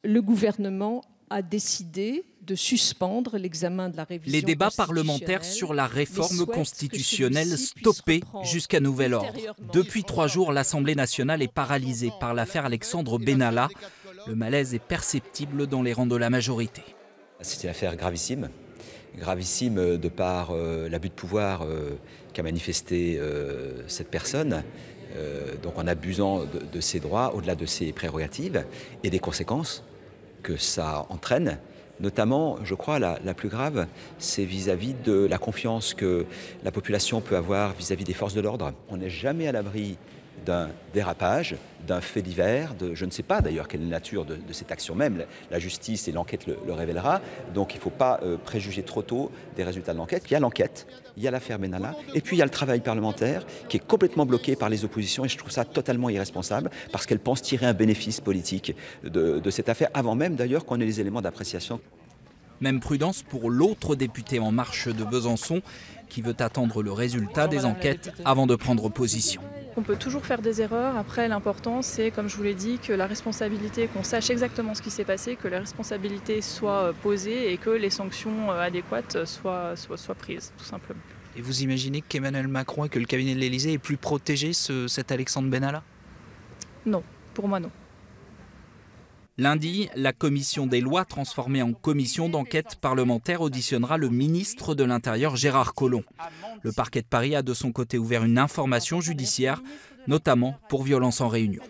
le gouvernement a décidé de suspendre l'examen de la révision Les débats constitutionnelle, parlementaires sur la mais réforme souhaite constitutionnelle que celui-ci puisse stoppés reprendre jusqu'à nouvel ordre. ultérieurement. Depuis 3 jours, l'Assemblée nationale est paralysée par l'affaire Alexandre Benalla. Le malaise est perceptible dans les rangs de la majorité. C'est une affaire gravissime. Gravissime de par l'abus de pouvoir qu'a manifesté cette personne, donc en abusant de ses droits, au-delà de ses prérogatives, et des conséquences que ça entraîne. Notamment, je crois, la plus grave, c'est vis-à-vis de la confiance que la population peut avoir vis-à-vis des forces de l'ordre. On n'est jamais à l'abri d'un dérapage, d'un fait divers, je ne sais pas d'ailleurs quelle est la nature de cette action même. La justice et l'enquête le révélera, donc il ne faut pas préjuger trop tôt des résultats de l'enquête. Il y a l'enquête, il y a l'affaire Benalla, et puis il y a le travail parlementaire qui est complètement bloqué par les oppositions, et je trouve ça totalement irresponsable, parce qu'elles pensent tirer un bénéfice politique de cette affaire, avant même d'ailleurs qu'on ait les éléments d'appréciation. Même prudence pour l'autre député En Marche de Besançon, qui veut attendre le résultat des enquêtes avant de prendre position. On peut toujours faire des erreurs. Après, l'important, c'est, comme je vous l'ai dit, que la responsabilité, qu'on sache exactement ce qui s'est passé, que la responsabilité soit posée et que les sanctions adéquates soient prises, tout simplement. Et vous imaginez qu'Emmanuel Macron et que le cabinet de l'Élysée est plus protégé, cet Alexandre Benalla? Non, pour moi non. Lundi, la commission des lois transformée en commission d'enquête parlementaire auditionnera le ministre de l'Intérieur Gérard Collomb. Le parquet de Paris a de son côté ouvert une information judiciaire, notamment pour violence en réunion.